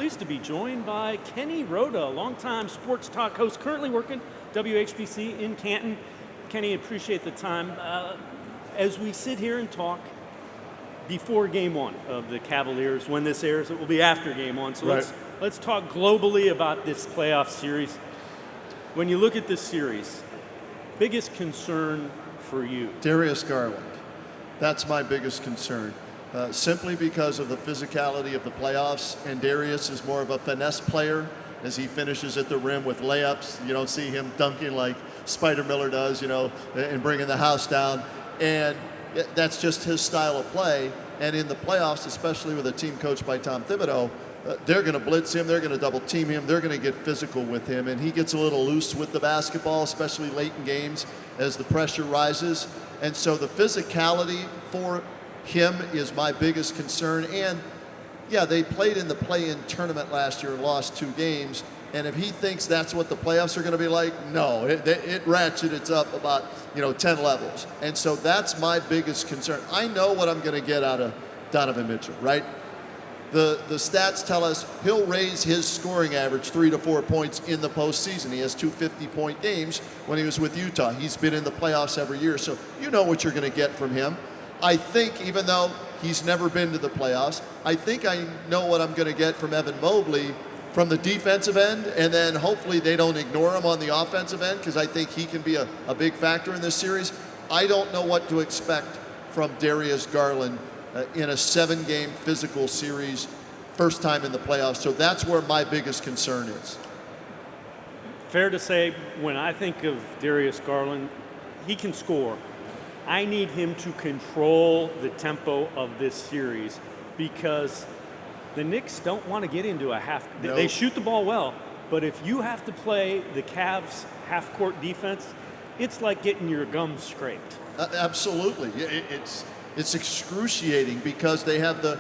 pleased to be joined by Kenny Roda, longtime sports talk host, currently working WHBC in Canton. Kenny, appreciate the time. As we sit here and talk before Game 1 of the Cavaliers, when this airs, it will be after Game 1. So let's talk globally about this playoff series. When you look at this series, biggest concern for you? Darius Garland. That's my biggest concern. Simply because of the physicality of the playoffs, and Darius is more of a finesse player as he finishes at the rim with layups. You don't see him dunking like Spider Miller does, and bringing the house down. And that's just his style of play. And in the playoffs, especially with a team coached by Tom Thibodeau, they're going to blitz him, they're going to double team him, they're going to get physical with him. And he gets a little loose with the basketball, especially late in games as the pressure rises. And so the physicality for him is my biggest concern. And yeah, they played in the play-in tournament last year and lost 2 games. And if he thinks that's what the playoffs are going to be like, no, it ratcheted up about 10 levels. And so that's my biggest concern. I know what I'm going to get out of Donovan Mitchell, right? The stats tell us he'll raise his scoring average 3 to 4 points in the postseason. He has 2 50-point games when he was with Utah. He's been in the playoffs every year, so you know what you're going to get from him. I think, even though he's never been to the playoffs, I think I know what I'm going to get from Evan Mobley from the defensive end, and then hopefully they don't ignore him on the offensive end, because I think he can be a big factor in this series. I don't know what to expect from Darius Garland in a 7-game physical series, first time in the playoffs. So that's where my biggest concern is. Fair to say, when I think of Darius Garland, he can score. I need him to control the tempo of this series, because the Knicks don't want to get into a half. No. They shoot the ball well, but if you have to play the Cavs half-court defense, it's like getting your gums scraped. Absolutely. It's excruciating, because they have the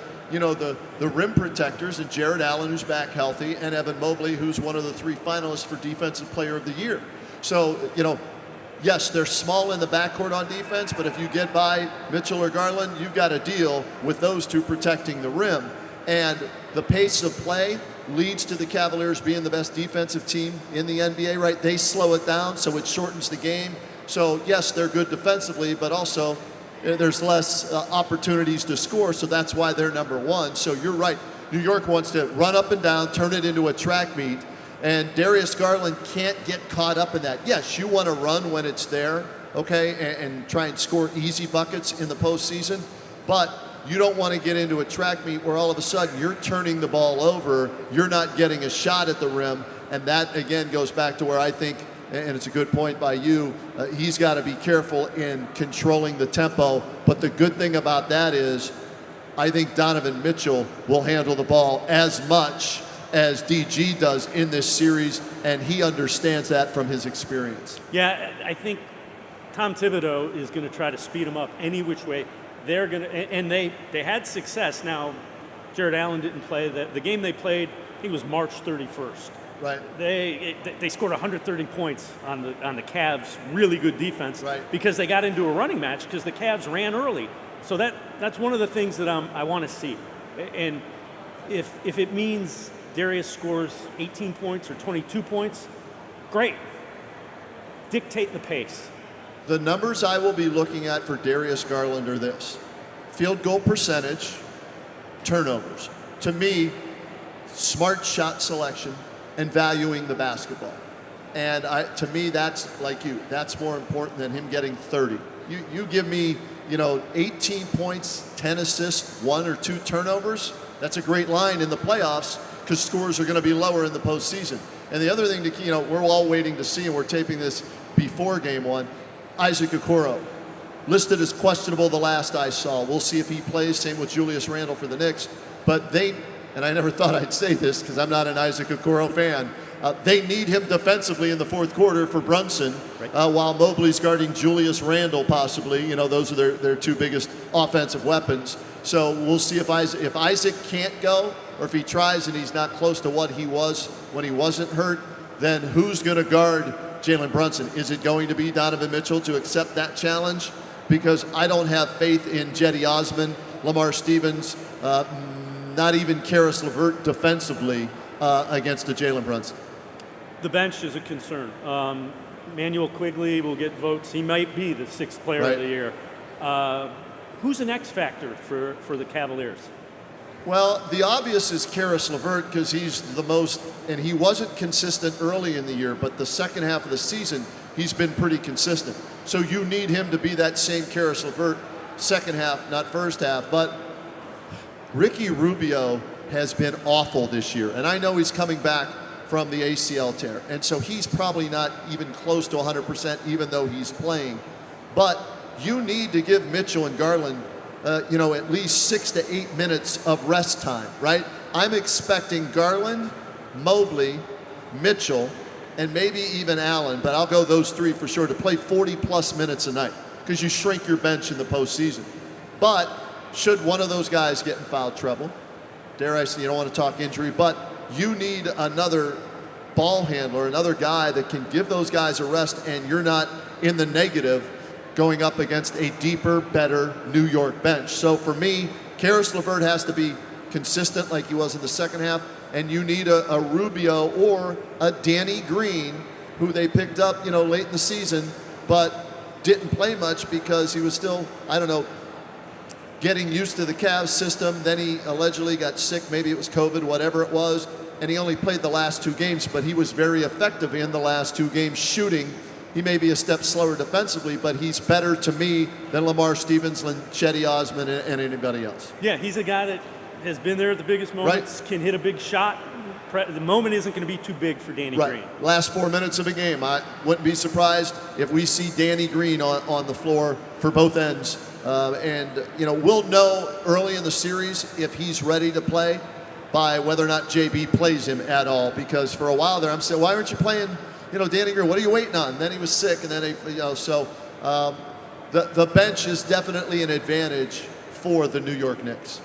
rim protectors, and Jared Allen, who's back healthy, and Evan Mobley, who's one of the 3 finalists for Defensive Player of the Year. So, yes, they're small in the backcourt on defense, but if you get by Mitchell or Garland, you've got to deal with those 2 protecting the rim. And the pace of play leads to the Cavaliers being the best defensive team in the NBA, right? They slow it down, so it shortens the game. So, yes, they're good defensively, but also there's less opportunities to score, so that's why they're number 1. So you're right. New York wants to run up and down, turn it into a track meet, and Darius Garland can't get caught up in that. Yes, you want to run when it's there, okay, and try and score easy buckets in the postseason, but you don't want to get into a track meet where all of a sudden you're turning the ball over, you're not getting a shot at the rim, and that, again, goes back to where I think, and it's a good point by you, he's got to be careful in controlling the tempo. But the good thing about that is I think Donovan Mitchell will handle the ball as much as DG does in this series, and he understands that from his experience. Yeah, I think Tom Thibodeau is going to try to speed him up any which way. They're going to, and they had success. Now, Jared Allen didn't play. The game they played, I think it was March 31st. Right. They scored 130 points on the Cavs' really good defense, right, because they got into a running match because the Cavs ran early. So that's one of the things that I want to see. And if it means Darius scores 18 points or 22 points, great. Dictate the pace. The numbers I will be looking at for Darius Garland are this: field goal percentage, turnovers. To me, smart shot selection and valuing the basketball. And to me, that's like you. That's more important than him getting 30. You give me, 18 points, 10 assists, 1 or 2 turnovers. That's a great line in the playoffs, because scores are going to be lower in the postseason. And the other thing we're all waiting to see, and we're taping this before Game 1. Isaac Okoro, listed as questionable the last I saw. We'll see if he plays. Same with Julius Randle for the Knicks. But and I never thought I'd say this because I'm not an Isaac Okoro fan, they need him defensively in the 4th quarter for Brunson, right, while Mobley's guarding Julius Randle possibly. Those are their 2 biggest offensive weapons. So we'll see if Isaac can't go, or if he tries and he's not close to what he was when he wasn't hurt, then who's going to guard Jalen Brunson? Is it going to be Donovan Mitchell to accept that challenge? Because I don't have faith in Cedi Osman, Lamar Stevens, not even Karis LeVert defensively against the Jalen Brunson. The bench is a concern. Manuel Quigley will get votes. He might be the 6th player of the year. Who's an X factor for the Cavaliers? Well, the obvious is Karis LeVert because he's the most, and he wasn't consistent early in the year, but the second half of the season, he's been pretty consistent. So you need him to be that same Karis LeVert second half, not first half. But Ricky Rubio has been awful this year, and I know he's coming back from the ACL tear, and so he's probably not even close to 100% even though he's playing. But you need to give Mitchell and Garland at least 6 to 8 minutes of rest time, right? I'm expecting Garland, Mobley, Mitchell, and maybe even Allen, but I'll go those 3 for sure, to play 40-plus minutes a night because you shrink your bench in the postseason. But should one of those guys get in foul trouble, dare I say, you don't want to talk injury, but you need another ball handler, another guy that can give those guys a rest, and you're not in the negative going up against a deeper, better New York bench. So for me, Karis LeVert has to be consistent like he was in the second half, and you need a Rubio or a Danny Green, who they picked up, late in the season, but didn't play much because he was still, getting used to the Cavs system. Then he allegedly got sick, maybe it was COVID, whatever it was, and he only played the last 2 games, but he was very effective in the last 2 games shooting. He may be a step slower defensively, but he's better to me than Lamar Stevens, Chetty Osman, and anybody else. Yeah, he's a guy that has been there at the biggest moments, can hit a big shot. The moment isn't going to be too big for Danny Green. Last 4 minutes of a game, I wouldn't be surprised if we see Danny Green on the floor for both ends. We'll know early in the series if he's ready to play by whether or not JB plays him at all. Because for a while there, I'm saying, why aren't you playing Danny Green? What are you waiting on? And then he was sick, and then the bench is definitely an advantage for the New York Knicks.